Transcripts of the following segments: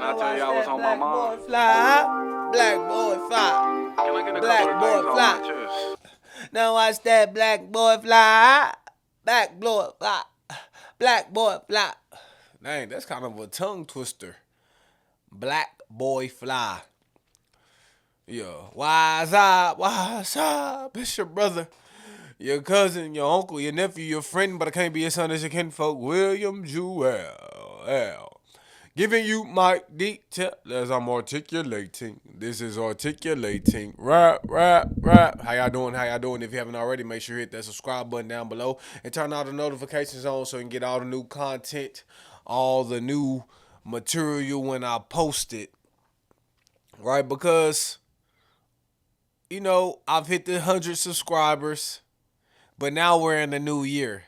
I tell y'all what's on my mind? Black boy fly. Can I get a Black couple of boy things off fly. my chest? Now watch that black boy fly. Black boy fly. Black boy fly. Dang, that's kind of a tongue twister. Black boy fly. Yeah. Wise up. It's your brother, your cousin, your uncle, your nephew, your friend, but I can't be your son as your kinfolk, William Jewell. Giving you my detail as I'm articulating. This is articulating. Rap. How y'all doing? If you haven't already, make sure you hit that subscribe button down below and turn all the notifications on so you can get all the new content, all the new material when I post it. Right? Because, I've hit the 100 subscribers, but now we're in the new year.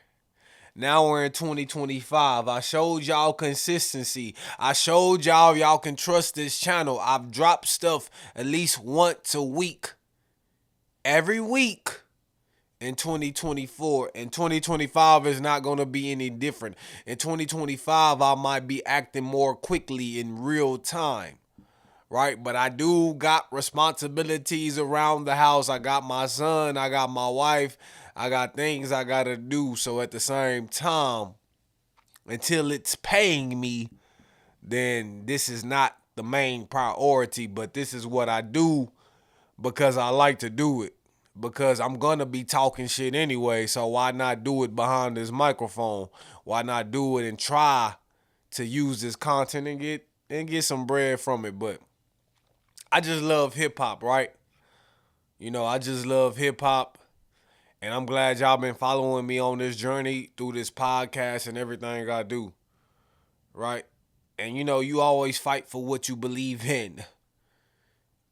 Now we're in 2025. I showed y'all consistency. I showed y'all can trust this channel. I've dropped stuff at least once a week. Every week in 2024. And 2025 is not going to be any different. In 2025, I might be acting more quickly in real time. Right? But I do got responsibilities around the house. I got my son. I got my wife. I got things I got to do. So at the same time, until it's paying me, then this is not the main priority. But this is what I do because I like to do it. Because I'm going to be talking shit anyway. So why not do it behind this microphone? Why not do it and try to use this content and get some bread from it? But I just love hip hop, right? I just love hip hop. And I'm glad y'all been following me on this journey through this podcast and everything I do. Right? And you always fight for what you believe in.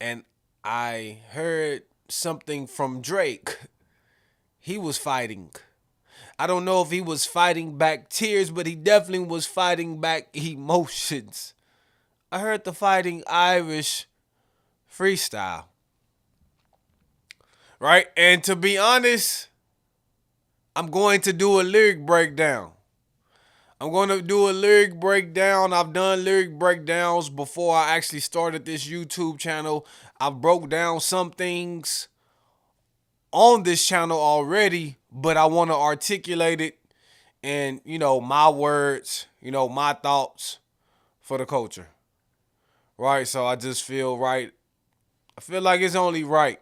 And I heard something from Drake. He was fighting. I don't know if he was fighting back tears, but he definitely was fighting back emotions. I heard the Fighting Irish freestyle. Right? And to be honest, I'm going to do a lyric breakdown. I've done lyric breakdowns before I actually started this YouTube channel. I've broke down some things on this channel already, but I want to articulate it in, my words, my thoughts for the culture. Right? So I just feel right. I feel like it's only right.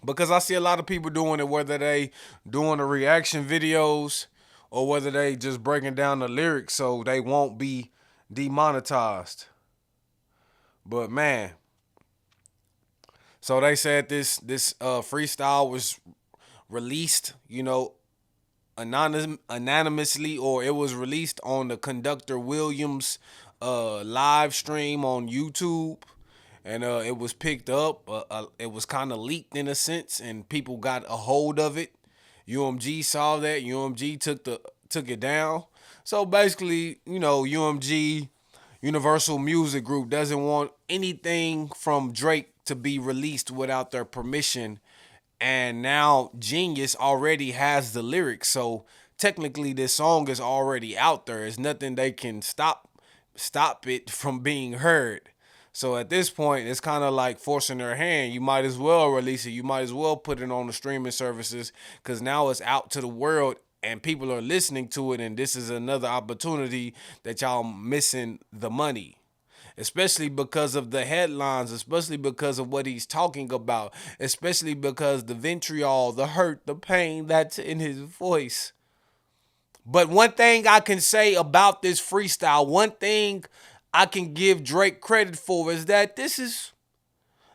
Because I see a lot of people doing it, whether they doing the reaction videos or whether they just breaking down the lyrics so they won't be demonetized. But man, so they said this freestyle was released, anonymously, or it was released on the Conductor Williams live stream on YouTube. And it was picked up. It was kind of leaked in a sense, and people got a hold of it. UMG saw that. UMG took it down. So basically, UMG, Universal Music Group, doesn't want anything from Drake to be released without their permission. And now Genius already has the lyrics, so technically this song is already out there. There's nothing they can stop it from being heard. So at this point, it's kind of like forcing their hand. You might as well release it. You might as well put it on the streaming services because now it's out to the world and people are listening to it. And this is another opportunity that y'all missing the money. Especially because of the headlines, especially because of what he's talking about, especially because the vitriol, the hurt, the pain that's in his voice. But one thing I can say about this freestyle, one thing I can give Drake credit for is that this is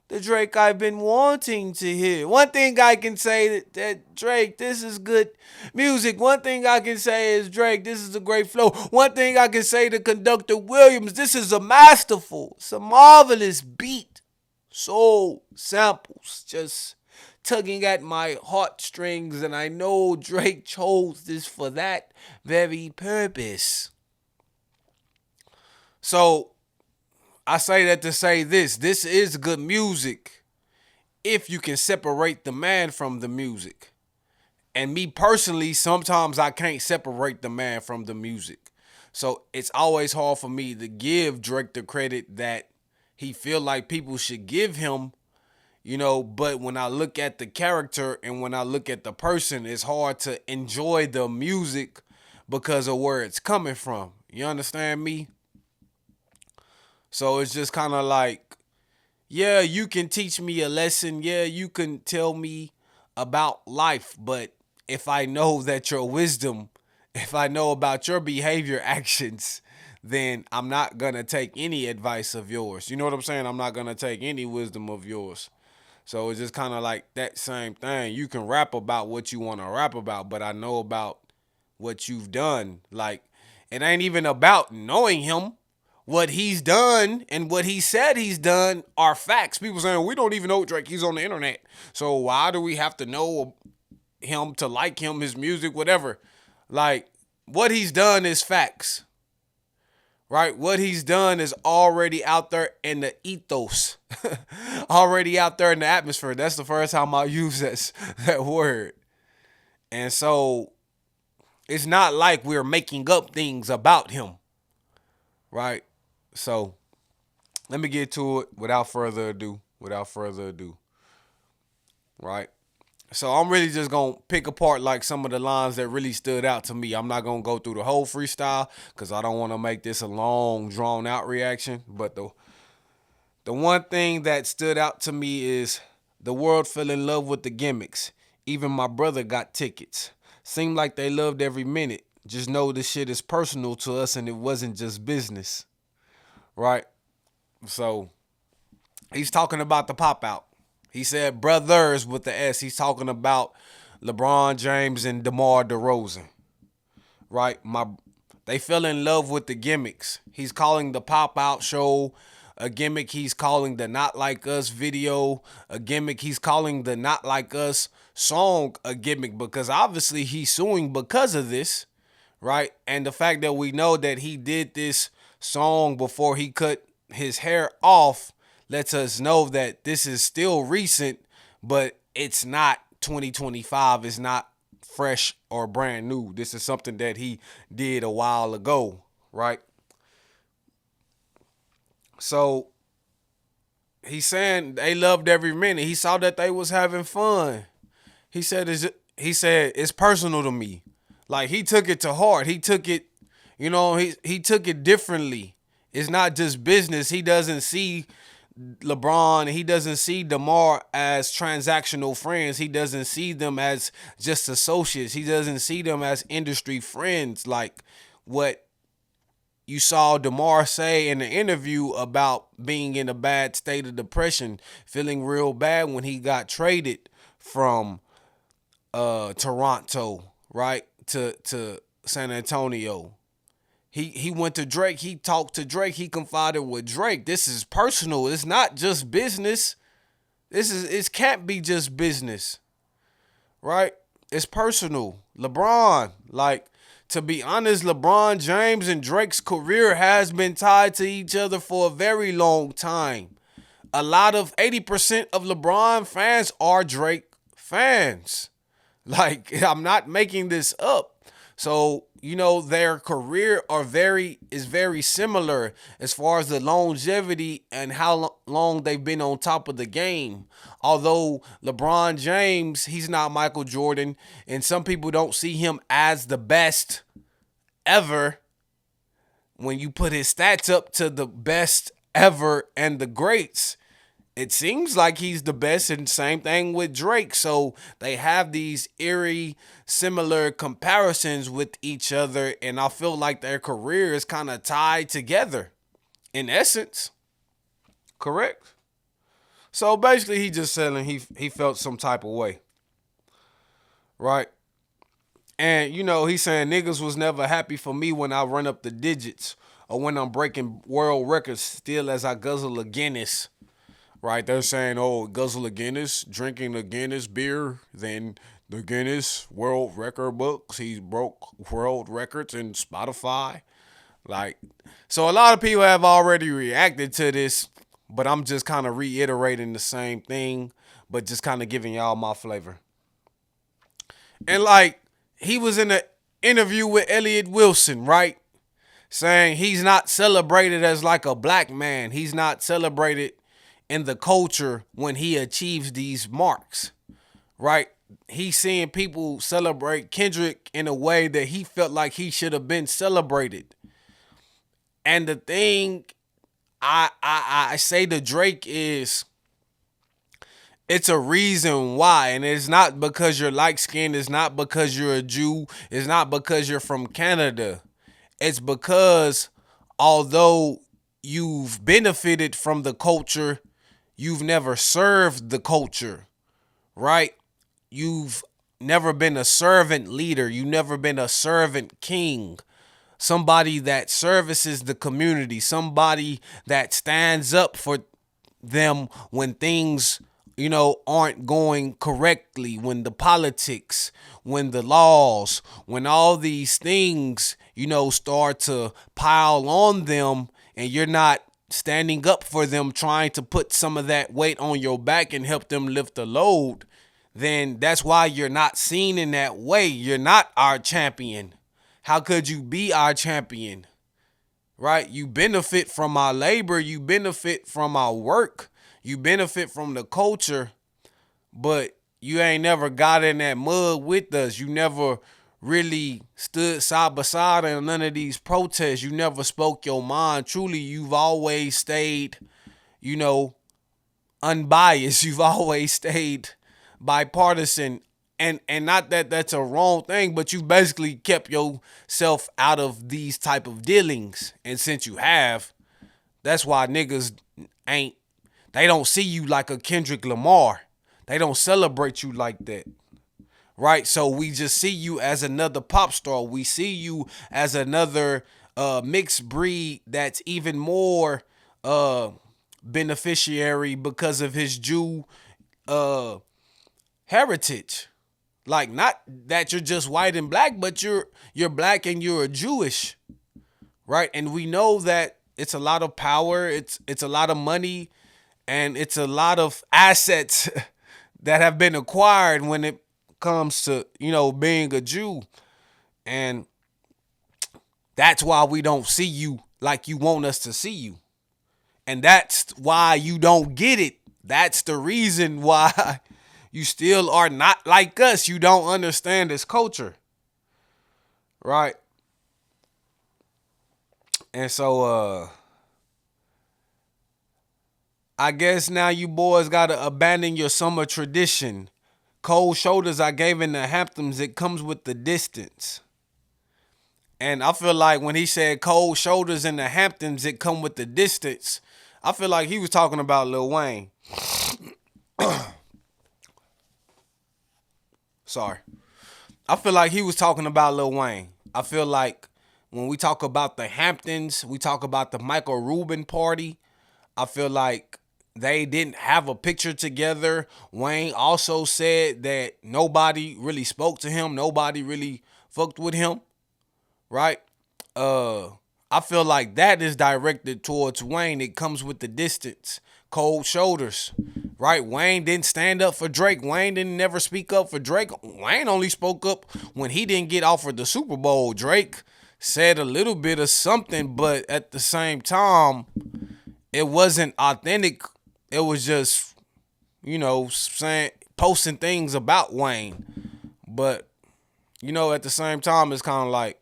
the Drake I've been wanting to hear. One thing I can say that Drake, this is good music. One thing I can say is Drake, this is a great flow. One thing I can say to Conductor Williams, this is a masterful, it's a marvelous beat. Soul samples just tugging at my heartstrings, and I know Drake chose this for that very purpose. So I say that to say this is good music if you can separate the man from the music. And me personally, sometimes I can't separate the man from the music. So it's always hard for me to give Drake the credit that he feel like people should give him, but when I look at the character and when I look at the person, it's hard to enjoy the music because of where it's coming from. You understand me? So it's just kind of like, yeah, you can teach me a lesson. Yeah, you can tell me about life. But if I know that your wisdom, if I know about your behavior actions, then I'm not going to take any advice of yours. You know what I'm saying? I'm not going to take any wisdom of yours. So it's just kind of like that same thing. You can rap about what you want to rap about, but I know about what you've done. Like, it ain't even about knowing him. What he's done and what he said he's done are facts. People saying we don't even know Drake. He's on the internet. So why do we have to know him to like him, his music, whatever? Like, what he's done is facts. Right? What he's done is already out there in the ethos. Already out there in the atmosphere. That's the first time I use that word. And so it's not like we're making up things about him. Right? So let me get to it without further ado. Without further ado. Right? So I'm really just going to pick apart like some of the lines that really stood out to me. I'm not going to go through the whole freestyle because I don't want to make this a long, drawn out reaction. But the one thing that stood out to me is the world fell in love with the gimmicks. Even my brother got tickets. Seemed like they loved every minute. Just know this shit is personal to us and it wasn't just business. Right? So he's talking about the pop out. He said brothers with the S. He's talking about LeBron James and DeMar DeRozan. Right? They fell in love with the gimmicks. He's calling the pop out show a gimmick. He's calling the Not Like Us video a gimmick. He's calling the Not Like Us song a gimmick because obviously he's suing because of this. Right? And the fact that we know that he did this song before he cut his hair off lets us know that this is still recent, but it's not 2025. It's not fresh or brand new. This is something that he did a while ago, right? So he's saying they loved every minute. He saw that they was having fun. He said it's personal to me. Like he took it to heart. He took it, he took it differently. It's not just business. He doesn't see LeBron, he doesn't see DeMar as transactional friends. He doesn't see them as just associates. He doesn't see them as industry friends like what you saw DeMar say in the interview about being in a bad state of depression, feeling real bad when he got traded from Toronto, right, to San Antonio. He went to Drake. He talked to Drake. He confided with Drake. This is personal. It's not just business. It can't be just business, right? It's personal. LeBron, like to be honest, LeBron James and Drake's career has been tied to each other for a very long time. A lot of 80% of LeBron fans are Drake fans. Like I'm not making this up. So, their career is very similar as far as the longevity and how long they've been on top of the game. Although LeBron James, he's not Michael Jordan, and some people don't see him as the best ever when you put his stats up to the best ever and the greats. It seems like he's the best, and same thing with Drake. So they have these eerie, similar comparisons with each other, and I feel like their career is kind of tied together, in essence. Correct? So basically, he just saying he felt some type of way, right? And he's saying niggas was never happy for me when I run up the digits or when I'm breaking world records still as I guzzle a Guinness. Right, they're saying, oh, guzzle a Guinness, drinking a Guinness beer, then the Guinness World Record books. He broke world records in Spotify. Like, so a lot of people have already reacted to this, but I'm just kind of reiterating the same thing, but just kind of giving y'all my flavor. And like, he was in an interview with Elliot Wilson, right? saying he's not celebrated as like a black man. He's not celebrated in the culture when he achieves these marks, right? He's seeing people celebrate Kendrick in a way that he felt like he should have been celebrated. And the thing I say to Drake is it's a reason why, and it's not because you're light skinned, it's not because you're a Jew, it's not because you're from Canada. It's because although you've benefited from the culture, you've never served the culture, right? You've never been a servant leader, you've never been a servant king. Somebody that services the community, somebody that stands up for them when things, aren't going correctly, when the politics, when the laws, when all these things, start to pile on them and you're not standing up for them, trying to put some of that weight on your back and help them lift the load, then that's why you're not seen in that way. You're not our champion. How could you be our champion? Right? You benefit from our labor, you benefit from our work, you benefit from the culture, but you ain't never got in that mud with us. You never really stood side by side in none of these protests. You never spoke your mind. Truly, you've always stayed, you know, unbiased. You've always stayed bipartisan. And not that that's a wrong thing, but you basically kept yourself out of these type of dealings. And since you have, that's why niggas ain't, they don't see you like a Kendrick Lamar. They don't celebrate you like that. Right? So we just see you as another pop star. We see you as another mixed breed that's even more beneficiary because of his Jew heritage. Like, not that you're just white and black, but you're black and you're Jewish, right? And we know that it's a lot of power, it's a lot of money, and it's a lot of assets that have been acquired when it comes to, being a Jew. And that's why we don't see you like you want us to see you. And that's why you don't get it. That's the reason why you still are not like us. You don't understand this culture. Right? And so I guess now you boys gotta abandon your summer tradition. Cold shoulders I gave in the Hamptons, it comes with the distance. And I feel like when he said cold shoulders in the Hamptons, it come with the distance, I feel like he was talking about Lil Wayne. Sorry. I feel like he was talking about Lil Wayne. I feel like when we talk about the Hamptons, we talk about the Michael Rubin party. I feel like they didn't have a picture together. Wayne also said that nobody really spoke to him. Nobody really fucked with him. Right? I feel like that is directed towards Wayne. It comes with the distance. Cold shoulders. Right? Wayne didn't stand up for Drake. Wayne didn't never speak up for Drake. Wayne only spoke up when he didn't get offered the Super Bowl. Drake said a little bit of something, but at the same time, it wasn't authentic. It was just, saying, posting things about Wayne. But, at the same time, it's kind of like,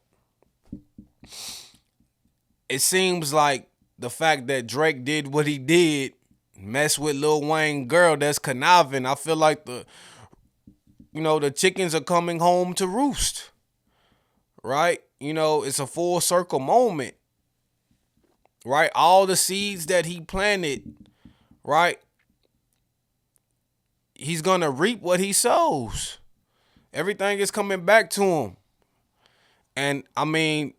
it seems like the fact that Drake did what he did, mess with Lil Wayne girl that's conniving. I feel like the chickens are coming home to roost. Right? It's a full circle moment. Right? All the seeds that he planted, right? He's going to reap what he sows. Everything is coming back to him. And I mean,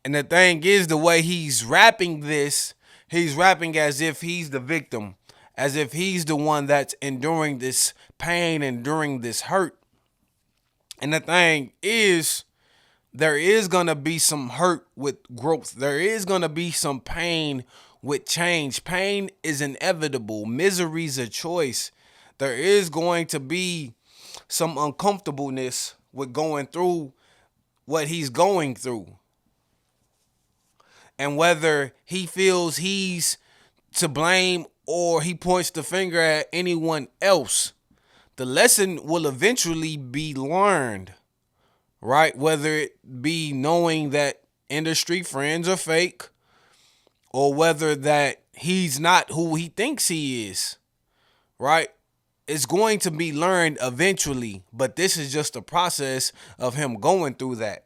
and the thing is, the way he's rapping this, he's rapping as if he's the victim, as if he's the one that's enduring this pain, enduring this hurt. And the thing is, there is going to be some hurt with growth. There is going to be some pain with change. Pain is inevitable. Misery's a choice. There is going to be some uncomfortableness with going through what he's going through. And whether he feels he's to blame or he points the finger at anyone else, the lesson will eventually be learned, right? Whether it be knowing that industry friends are fake or whether that he's not who he thinks he is, right? It's going to be learned eventually, but this is just a process of him going through that.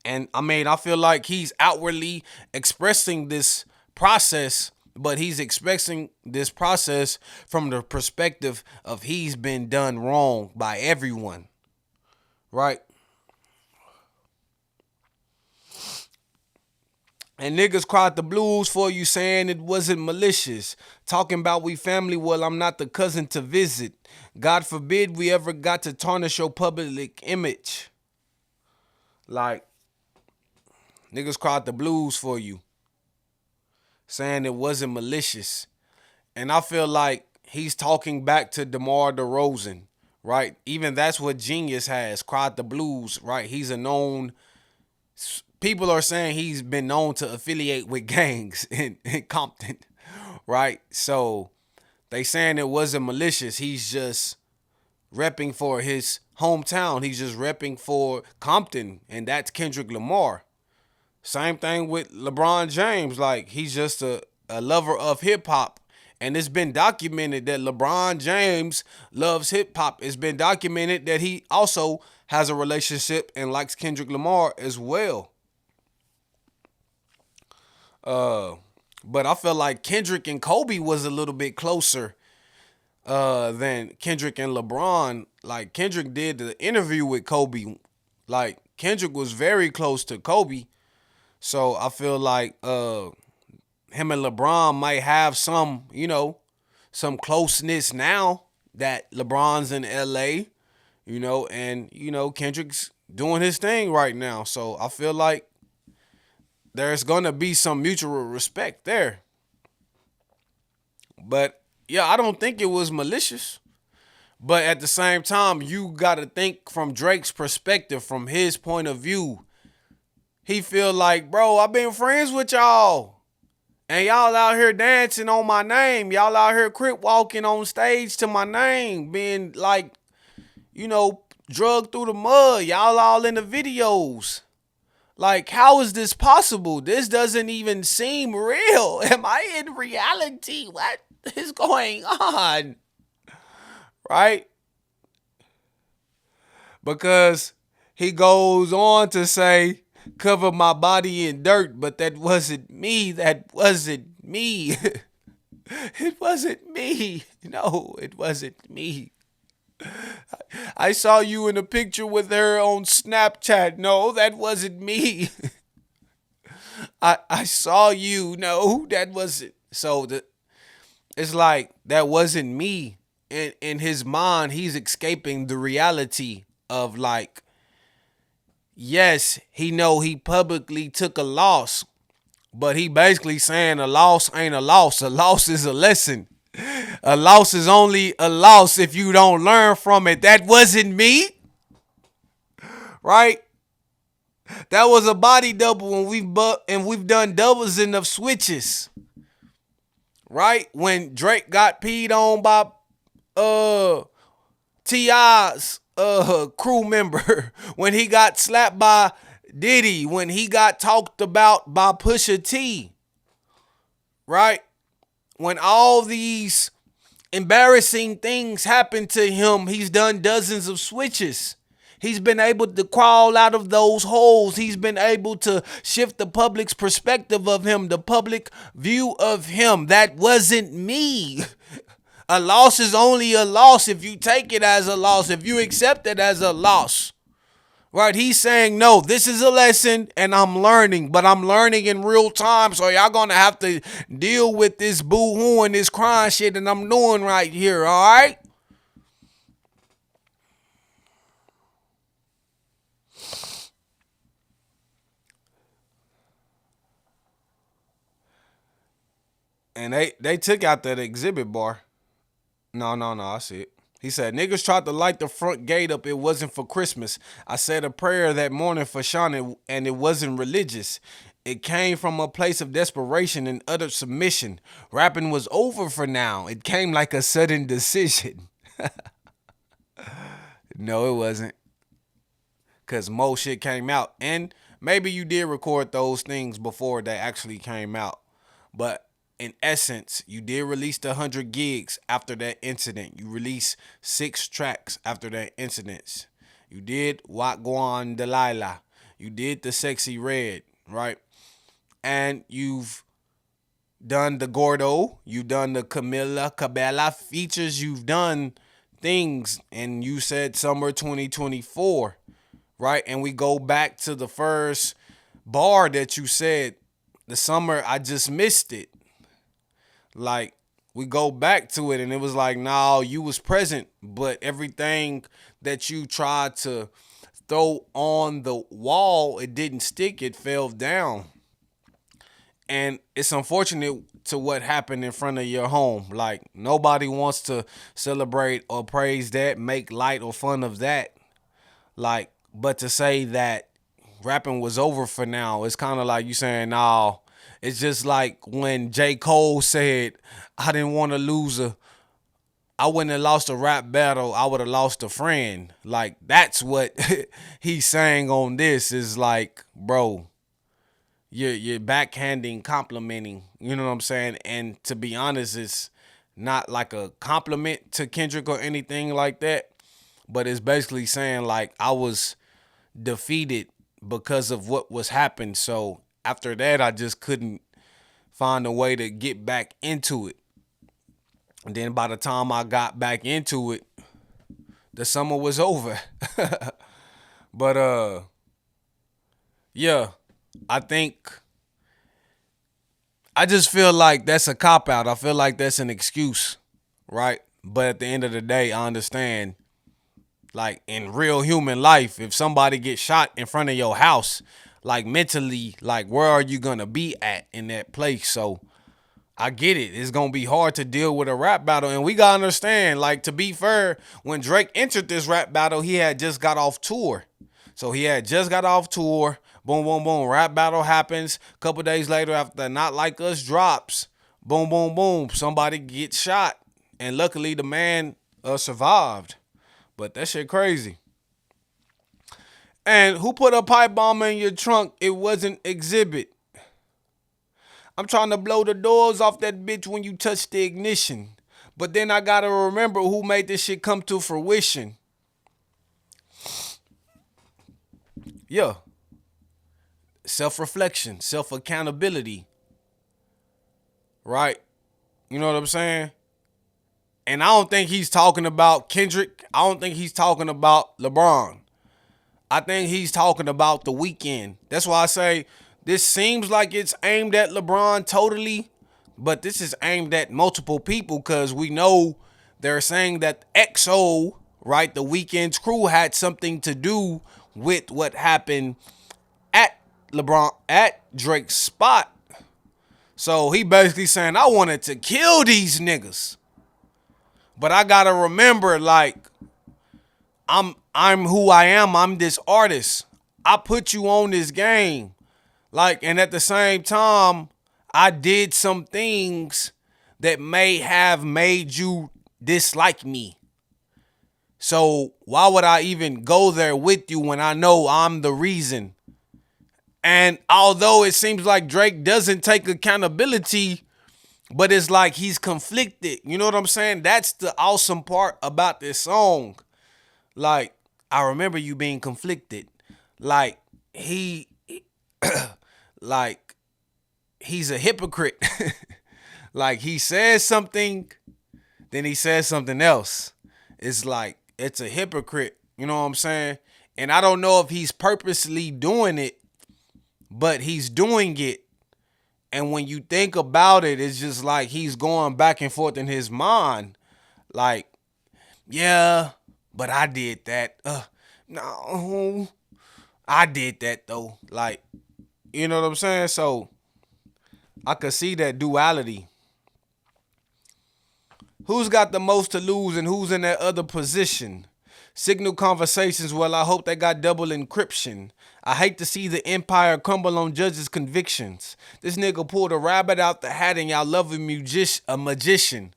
And I mean, I feel like he's outwardly expressing this process, but he's expressing this process from the perspective of he's been done wrong by everyone, right? And niggas cried the blues for you saying it wasn't malicious. Talking about we family, well, I'm not the cousin to visit. God forbid we ever got to tarnish your public image. Like, niggas cried the blues for you, saying it wasn't malicious. And I feel like he's talking back to DeMar DeRozan, right? Even that's what Genius has, cried the blues, right? He's a known, people are saying he's been known to affiliate with gangs in Compton, right? So they saying it wasn't malicious. He's just repping for his hometown. He's just repping for Compton, and that's Kendrick Lamar. Same thing with LeBron James. Like, he's just a lover of hip hop. And it's been documented that LeBron James loves hip hop. It's been documented that he also has a relationship and likes Kendrick Lamar as well. But I feel like Kendrick and Kobe was a little bit closer than Kendrick and LeBron. Like, Kendrick did the interview with Kobe. Like, Kendrick was very close to Kobe. So I feel like him and LeBron might have some, some closeness now that LeBron's in LA, and Kendrick's doing his thing right now. So I feel like there's gonna be some mutual respect there. But yeah, I don't think it was malicious. But at the same time, you gotta think from Drake's perspective, from his point of view. He feel like, bro, I've been friends with y'all. And y'all out here dancing on my name. Y'all out here crip walking on stage to my name. Being like, drugged through the mud. Y'all all in the videos. Like, how is this possible? This doesn't even seem real. Am I in reality? What is going on? Right? Because he goes on to say, cover my body in dirt, but that wasn't me. That wasn't me. It wasn't me. No, it wasn't me. I saw you in a picture with her on Snapchat. No, that wasn't me. I saw you. No, that wasn't. So it's like, that wasn't me. In his mind, he's escaping the reality of, like, yes, he publicly took a loss, but he basically saying a loss ain't a loss. A loss is a lesson. A loss is only a loss if you don't learn from it. That wasn't me, right? That was a body double and we've done doubles enough switches, right? When Drake got peed on by T.I.'s crew member, when he got slapped by Diddy, when he got talked about by Pusha T, right? When all these embarrassing things happen to him, he's done dozens of switches. He's been able to crawl out of those holes. He's been able to shift the public's perspective of him, the public view of him. That wasn't me. A loss is only a loss if you take it as a loss, if you accept it as a loss. Right? He's saying, no, this is a lesson and I'm learning, but I'm learning in real time. So y'all gonna have to deal with this boo-hoo and this crying shit that I'm doing right here, all right? And they took out that exhibit bar. No, I see it. He said, niggas tried to light the front gate up. It wasn't for Christmas. I said a prayer that morning for Shauna, and it wasn't religious. It came from a place of desperation and utter submission. Rapping was over for now. It came like a sudden decision. No, it wasn't. Because more shit came out. And maybe you did record those things before they actually came out. But in essence, you did release the 100 gigs after that incident. You released 6 tracks after that incident. You did Wagwan Delilah. You did the Sexy Red, right? And you've done the Gordo. You've done the Camilla Cabela features. You've done things. And you said summer 2024, right? And we go back to the first bar that you said, the summer I just missed it. Like, we go back to it and it was like, no, you was present, but everything that you tried to throw on the wall, it didn't stick, it fell down. And it's unfortunate to what happened in front of your home. Like, nobody wants to celebrate or praise that, make light or fun of that. Like, but to say that rapping was over for now, it's kind of like you saying, no. It's just like when J. Cole said, I didn't want to lose I wouldn't have lost a rap battle, I would have lost a friend. Like, that's what he's saying on this is like, bro, you're backhanding, complimenting, you know what I'm saying? And to be honest, it's not like a compliment to Kendrick or anything like that, but it's basically saying like I was defeated because of what was happened. So after that, I just couldn't find a way to get back into it. And then by the time I got back into it, the summer was over. But yeah, I think I just feel like that's a cop out. I feel like that's an excuse, right? But at the end of the day, I understand, like in real human life, if somebody gets shot in front of your house, like mentally, like where are you gonna be at in that place? So I get it. It's gonna be hard to deal with a rap battle, and we gotta understand. Like, to be fair, when Drake entered this rap battle, he had just got off tour. So he had just got off tour. Boom, boom, boom. Rap battle happens. Couple days later, after Not Like Us drops, boom, boom, boom. Somebody gets shot, and luckily the man survived. But that shit crazy. And who put a pipe bomb in your trunk? It wasn't Exhibit. I'm trying to blow the doors off that bitch when you touch the ignition. But then I gotta remember who made this shit come to fruition. Yeah. Self-reflection, self-accountability. Right? You know what I'm saying? And I don't think he's talking about Kendrick. I don't think he's talking about LeBron. I think he's talking about the weekend. That's why I say this seems like it's aimed at LeBron totally, but this is aimed at multiple people because we know they're saying that XO, right, the weekend's crew had something to do with what happened at Drake's spot. So he basically saying, I wanted to kill these niggas. But I gotta remember, like, I'm who I am. I'm this artist. I put you on this game. Like, and at the same time, I did some things that may have made you dislike me. So why would I even go there with you when I know I'm the reason? And although it seems like Drake doesn't take accountability, but it's like he's conflicted. You know what I'm saying? That's the awesome part about this song. Like, I remember you being conflicted. Like, like, he's a hypocrite. Like, he says something, then he says something else. It's like, it's a hypocrite. You know what I'm saying? And I don't know if he's purposely doing it, but he's doing it. And when you think about it, it's just like he's going back and forth in his mind. Like, yeah, but I did that. No, I did that though. Like, you know what I'm saying? So I could see that duality. Who's got the most to lose and who's in that other position? Signal conversations, well, I hope they got double encryption. I hate to see the empire crumble on judges' convictions. This nigga pulled a rabbit out the hat and y'all love a magician.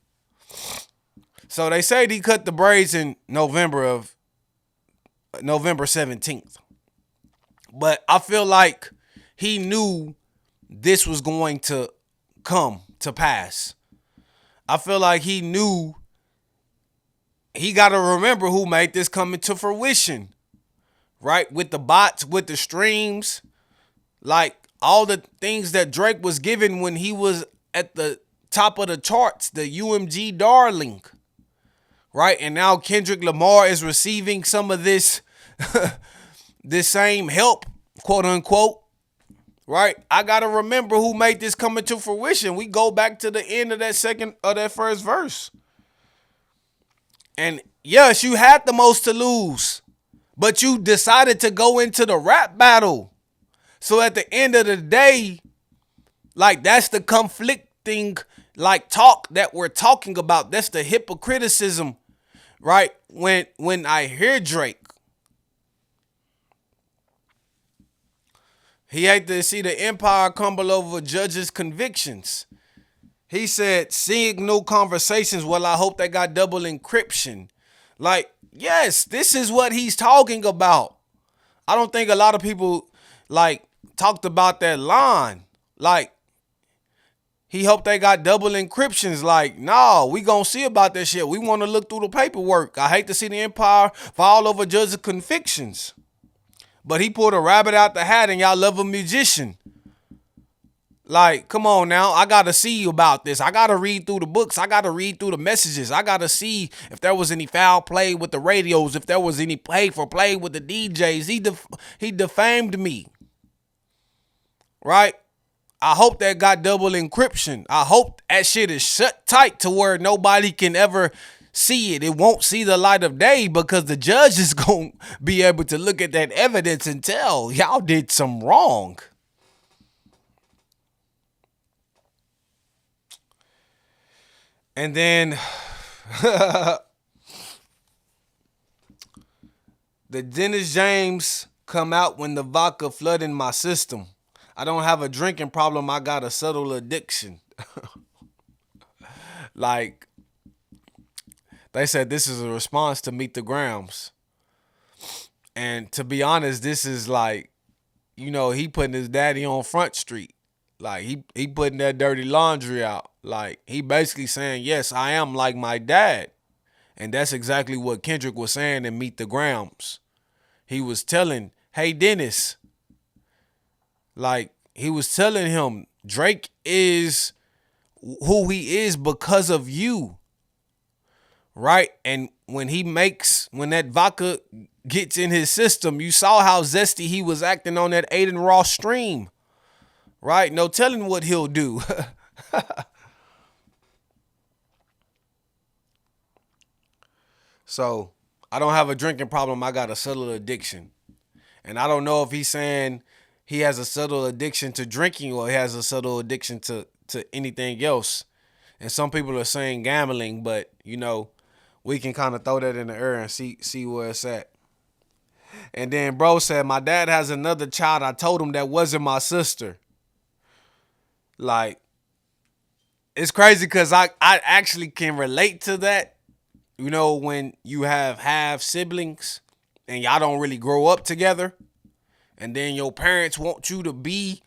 So they say he cut the braids in November 17th. But I feel like he knew this was going to come to pass. I feel like he knew he got to remember who made this come into fruition, right? With the bots, with the streams, like all the things that Drake was given when he was at the top of the charts, the UMG darling, right? And now Kendrick Lamar is receiving some of this, this same help, quote unquote, right? I got to remember who made this come into fruition. We go back to the end of that first verse. And yes, you had the most to lose, but you decided to go into the rap battle. So at the end of the day, like that's the conflicting like talk that we're talking about. That's the hypocriticism, right? When I hear Drake, he hate to see the empire crumble over judges' convictions. He said, signal conversations, well, I hope they got double encryption. Like, yes, this is what he's talking about. I don't think a lot of people, like, talked about that line. Like, he hoped they got double encryptions. Like, nah, we gonna see about that shit. We want to look through the paperwork. I hate to see the empire fall over judges' convictions. But he pulled a rabbit out the hat and y'all love a magician. Like, come on now. I got to see about this. I got to read through the books. I got to read through the messages. I got to see if there was any foul play with the radios, if there was any play for play with the DJs. He defamed me. Right? I hope that got double encryption. I hope that shit is shut tight to where nobody can ever see it. It won't see the light of day because the judge is going to be able to look at that evidence and tell y'all did some wrong. And then the Dennis James come out when the vodka flood in my system. I don't have a drinking problem. I got a subtle addiction. Like, they said this is a response to Meet the Grams. And to be honest, this is like, he putting his daddy on Front Street. Like, he putting that dirty laundry out. Like, he basically saying, yes, I am like my dad. And that's exactly what Kendrick was saying in Meet the Grams. He was telling, hey, Dennis, like, he was telling him, Drake is who he is because of you. Right? And when that vodka gets in his system, you saw how zesty he was acting on that Aiden Ross stream. Right? No telling what he'll do. So, I don't have a drinking problem. I got a subtle addiction. And I don't know if he's saying he has a subtle addiction to drinking or he has a subtle addiction to anything else. And some people are saying gambling, but, we can kind of throw that in the air and see where it's at. And then bro said, my dad has another child. I told him that wasn't my sister. Like, it's crazy because I actually can relate to that. When you have half siblings and y'all don't really grow up together, and then your parents want you to be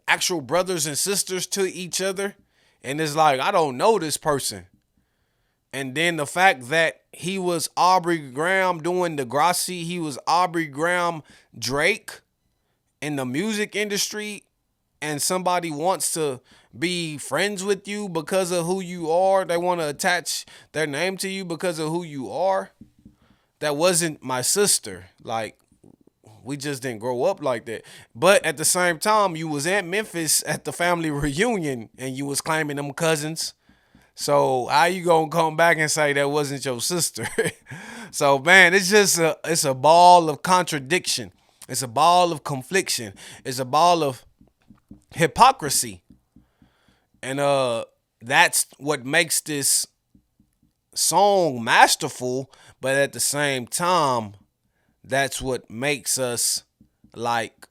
actual brothers and sisters to each other, and it's like, I don't know this person. And then the fact that he was Aubrey Graham doing Degrassi, he was Aubrey Graham Drake in the music industry, and somebody wants to be friends with you because of who you are. They want to attach their name to you because of who you are. That wasn't my sister. Like, we just didn't grow up like that. But at the same time, you was at Memphis at the family reunion and you was claiming them cousins. So how you gonna come back and say that wasn't your sister? So man, it's a ball of contradiction. It's a ball of confliction. It's a ball of hypocrisy. And that's what makes this song masterful, but at the same time, that's what makes us like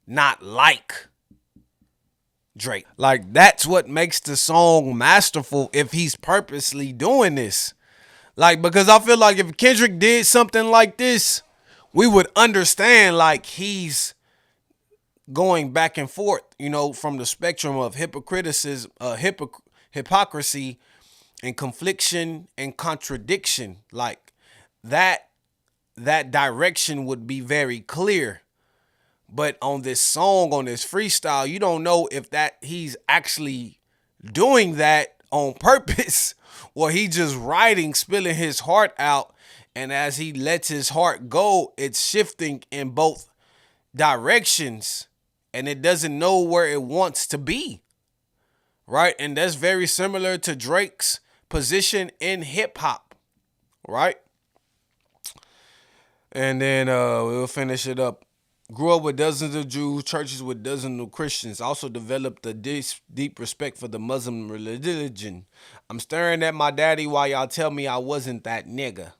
not like Drake. Like that's what makes the song masterful if he's purposely doing this. Like because I feel like if Kendrick did something like this, we would understand like he's going back and forth, from the spectrum of hypocrisy and confliction and contradiction. Like that that direction would be very clear. But on this song, on this freestyle, you don't know if that he's actually doing that on purpose or he just writing, spilling his heart out. And as he lets his heart go, it's shifting in both directions and it doesn't know where it wants to be. Right. And that's very similar to Drake's position in hip hop. Right. And then we'll finish it up. Grew up with dozens of Jews, churches with dozens of Christians. Also developed a deep respect for the Muslim religion. I'm staring at my daddy while y'all tell me I wasn't that nigga.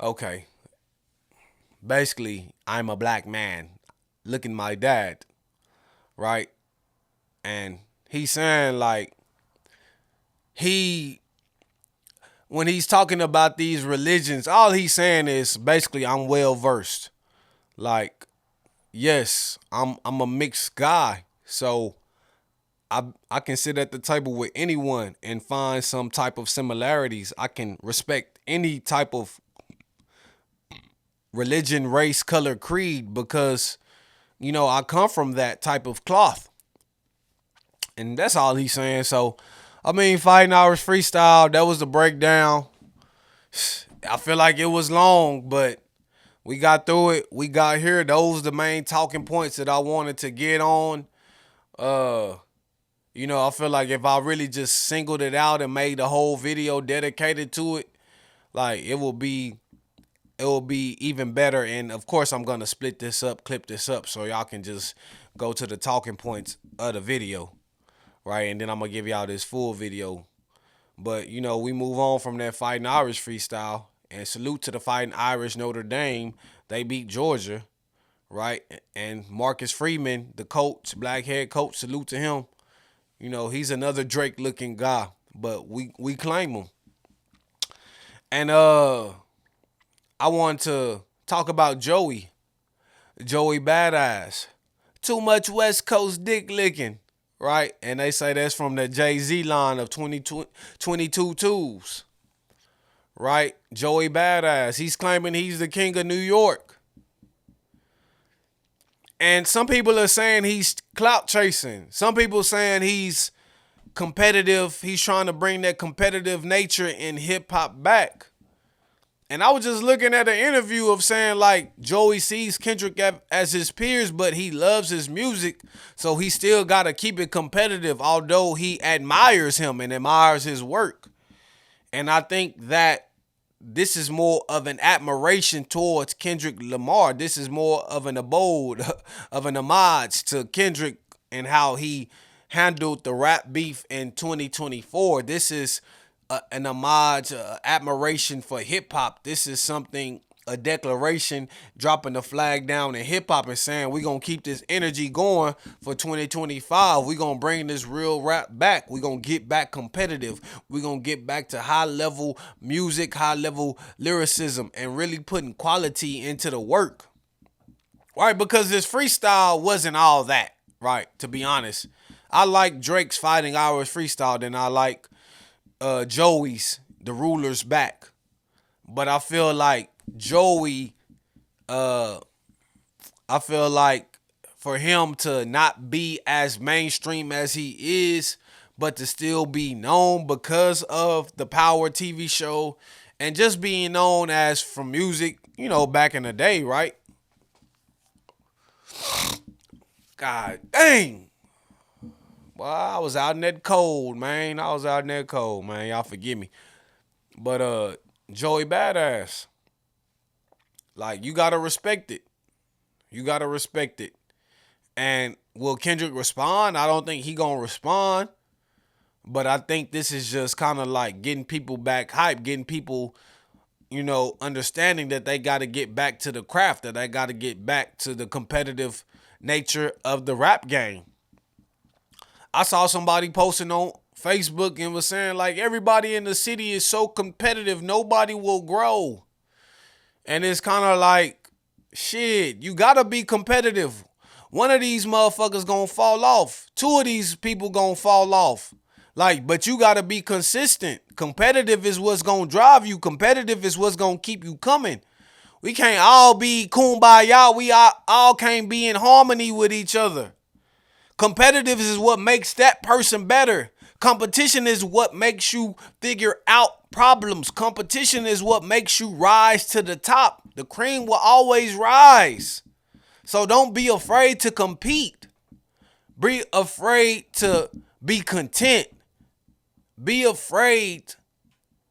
Okay. Basically, I'm a black man. Look at my dad. Right? And he's saying like, when he's talking about these religions, all he's saying is basically I'm well versed. Like, yes, I'm a mixed guy. So I can sit at the table with anyone and find some type of similarities. I can respect any type of religion, race, color, creed because, I come from that type of cloth. And that's all he's saying. So, I mean, Fighting Irish Freestyle, that was the breakdown. I feel like it was long, but we got through it. We got here. Those are the main talking points that I wanted to get on. I feel like if I really just singled it out and made the whole video dedicated to it, like it will be even better. And of course, I'm gonna split this up, clip this up, so y'all can just go to the talking points of the video, right? And then I'm gonna give y'all this full video. But we move on from that Fighting Irish freestyle. And salute to the Fighting Irish Notre Dame. They beat Georgia, right? And Marcus Freeman, the coach, black head coach, salute to him. He's another Drake looking guy, but we claim him. And I want to talk about Joey Badass. Too much West Coast dick licking, right? And they say that's from the Jay-Z line of 22 twos. Right? Joey Badass. He's claiming he's the king of New York. And some people are saying he's clout chasing. Some people saying he's competitive. He's trying to bring that competitive nature in hip hop back. And I was just looking at an interview of saying like Joey sees Kendrick as his peers, but he loves his music. So he still got to keep it competitive, although he admires him and admires his work. And I think that this is more of an admiration towards Kendrick Lamar. This is more of an abode, of an homage to Kendrick and how he handled the rap beef in 2024. This is an homage, admiration for hip hop. This is something, a declaration, dropping the flag down in hip hop and saying we're going to keep this energy going for 2025. We're going to bring this real rap back. We're going to get back competitive. We're going to get back to high level music, high level lyricism, and really putting quality into the work. Right? Because this freestyle wasn't all that, right? To be honest. I like Drake's Fighting Irish freestyle than I like Joey's The Ruler's Back. But I feel like Joey, I feel like for him to not be as mainstream as he is, but to still be known because of the Power TV show and just being known as from music, back in the day, right? God dang. Well, I was out in that cold, man. Y'all forgive me. But Joey Badass. Like, you gotta respect it. And will Kendrick respond? I don't think he gonna respond. But I think this is just kind of like getting people back hype, getting people, understanding that they got to get back to the craft, that they got to get back to the competitive nature of the rap game. I saw somebody posting on Facebook and was saying like everybody in the city is so competitive, nobody will grow. And it's kind of like, shit, you gotta be competitive. One of these motherfuckers gonna fall off. Two of these people gonna fall off. Like, but you gotta be consistent. Competitive is what's gonna drive you. Competitive is what's gonna keep you coming. We can't all be kumbaya. We all can't be in harmony with each other. Competitive is what makes that person better. Competition is what makes you figure out problems. Competition is what makes you rise to the top. The cream will always rise. So don't be afraid to compete. Be afraid to be content. Be afraid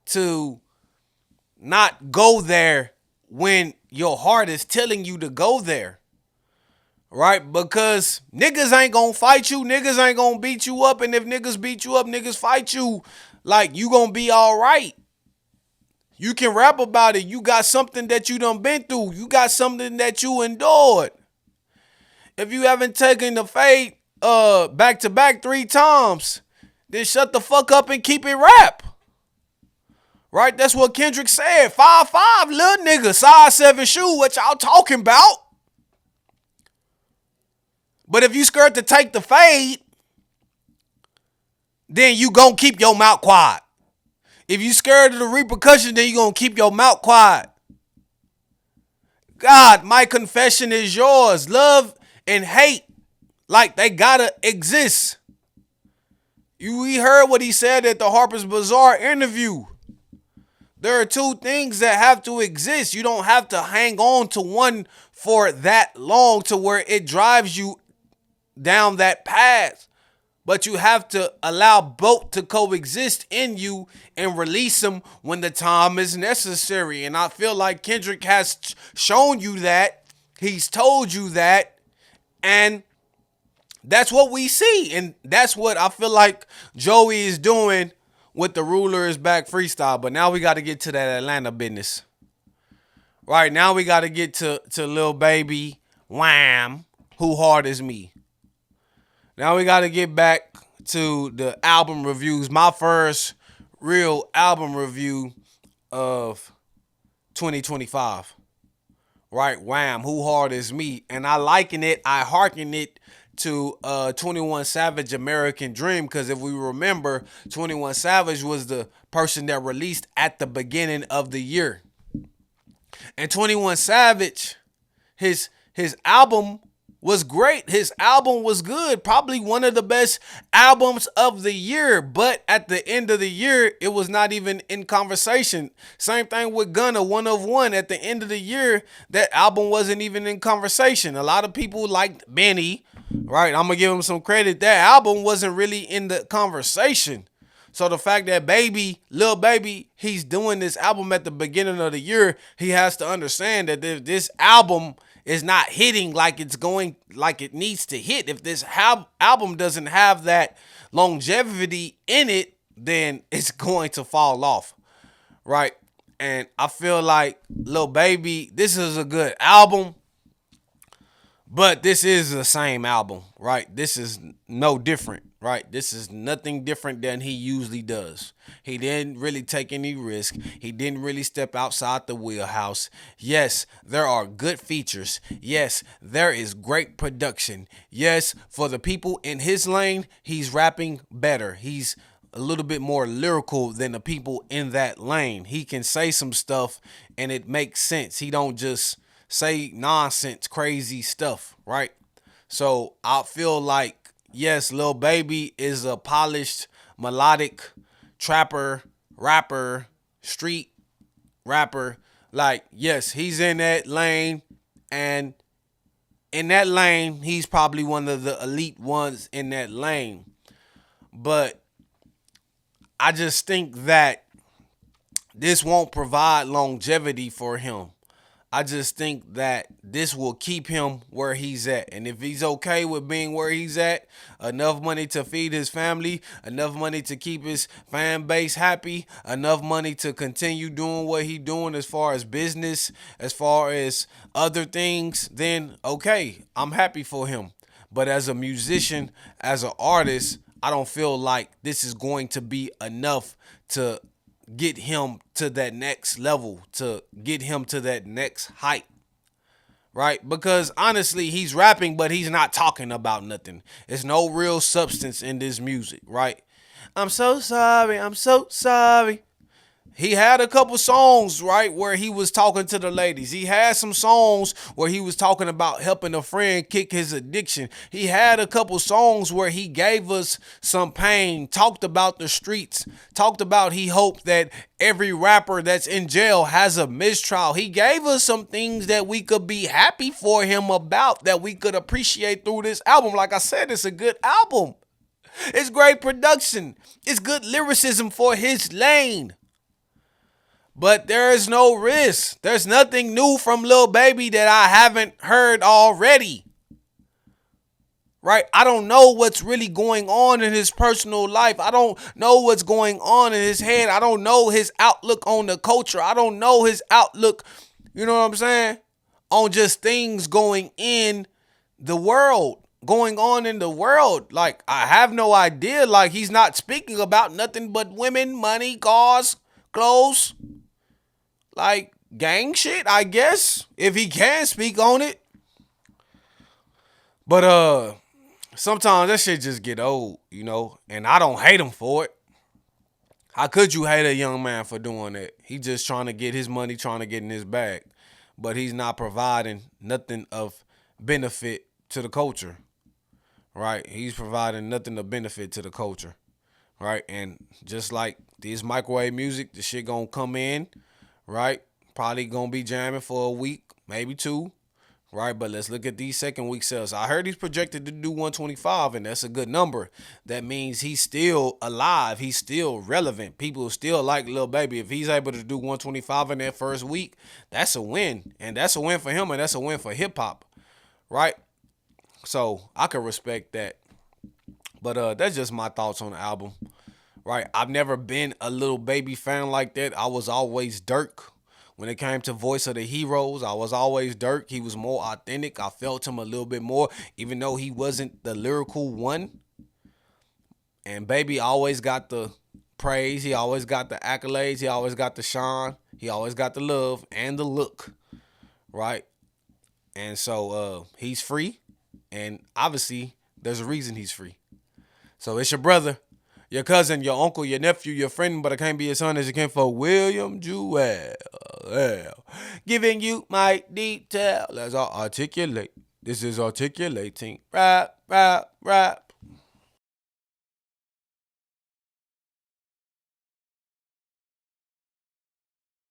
to not go there when your heart is telling you to go there. Right? Because niggas ain't gonna fight you. Niggas ain't gonna beat you up. And if niggas beat you up, niggas fight you. Like, you gonna be all right. You can rap about it. You got something that you done been through. You got something that you endured. If you haven't taken the fade back to back 3 times, then shut the fuck up and keep it rap. Right? That's what Kendrick said. 5'5", little nigga, size 7 shoe. What y'all talking about? But if you scared to take the fade, then you gonna keep your mouth quiet. If you scared of the repercussions, then you gonna keep your mouth quiet. God, my confession is yours. Love and hate, like they gotta exist. We heard what he said at the Harper's Bazaar interview. There are two things that have to exist. You don't have to hang on to one for that long to where it drives you down that path. But you have to allow both to coexist in you and release them when the time is necessary. And I feel like Kendrick has shown you that. He's told you that. And that's what we see. And that's what I feel like Joey is doing with the Ruler is Back freestyle. But now we got to get to that Atlanta business. Right, now we got to get to Lil Baby, WHAM, Who Hard Is Me. Now we got to get back to the album reviews. My first real album review of 2025. Right, WHAM, Who Hard Is Me. And I hearken it to 21 Savage American Dream, because if we remember, 21 Savage was the person that released at the beginning of the year. And 21 Savage, his album was great. His album was good. Probably one of the best albums of the year. But at the end of the year, it was not even in conversation. Same thing with Gunna, One of One. At the end of the year, that album wasn't even in conversation. A lot of people liked Benny, right? I'm going to give him some credit. That album wasn't really in the conversation. So the fact that Lil Baby, he's doing this album at the beginning of the year, he has to understand that if this album is not hitting like it needs to hit, if this album doesn't have that longevity in it, then it's going to fall off, right? And I feel like Lil Baby, this is a good album, but this is the same album, right? This is no different, right? This is nothing different than he usually does. He didn't really take any risk. He didn't really step outside the wheelhouse. Yes, there are good features. Yes, there is great production. Yes, for the people in his lane, he's rapping better. He's a little bit more lyrical than the people in that lane. He can say some stuff and it makes sense. He don't just say nonsense, crazy stuff, right? So I feel like, yes, Lil Baby is a polished, melodic trapper, rapper, street rapper. Like, yes, he's in that lane, and in that lane, he's probably one of the elite ones in that lane. But I just think that this won't provide longevity for him. I just think that this will keep him where he's at. And if he's okay with being where he's at, enough money to feed his family, enough money to keep his fan base happy, enough money to continue doing what he's doing as far as business, as far as other things, then okay, I'm happy for him. But as a musician, as an artist, I don't feel like this is going to be enough to get him to that next level, to get him to that next height, right? Because honestly, he's rapping, but he's not talking about nothing. There's no real substance in this music, right? I'm so sorry, I'm so sorry. He had a couple songs, right, where he was talking to the ladies. He had some songs where he was talking about helping a friend kick his addiction. He had a couple songs where he gave us some pain, talked about the streets, talked about he hoped that every rapper that's in jail has a mistrial. He gave us some things that we could be happy for him about, that we could appreciate through this album. Like I said, it's a good album. It's great production. It's good lyricism for his lane. But there is no risk. There's nothing new from Lil Baby that I haven't heard already. Right? I don't know what's really going on in his personal life. I don't know what's going on in his head. I don't know his outlook on the culture. I don't know his outlook, you know what I'm saying? On just things going in the world, going on in the world. Like, I have no idea. Like, he's not speaking about nothing but women, money, cars, clothes. Like, gang shit, I guess, if he can speak on it. But sometimes that shit just get old, and I don't hate him for it. How could you hate a young man for doing that? He just trying to get his money, trying to get in his bag. But he's not providing nothing of benefit to the culture. Right? He's providing nothing of benefit to the culture. Right? And just like this microwave music, the shit gonna come in, right? Probably gonna be jamming for a week, maybe two, right? But let's look at these second week sales. I heard he's projected to do 125, and that's a good number. That means he's still alive. He's still relevant. People still like Lil Baby. If he's able to do 125 in that first week, that's a win. And that's a win for him, and that's a win for hip hop, right? So I can respect that. But that's just my thoughts on the album. Right? I've never been a Lil Baby fan like that. I was always Dirk. When it came to Voice of the Heroes, I was always Dirk. He was more authentic. I felt him a little bit more, even though he wasn't the lyrical one. And Baby always got the praise. He always got the accolades. He always got the shine. He always got the love and the look. Right? And so he's free. And obviously, there's a reason he's free. So it's your brother, your cousin, your uncle, your nephew, your friend, but I can't be your son as you can for William Jewell. Yeah. Giving you my detail as I articulate. This is articulating. Rap, rap, rap.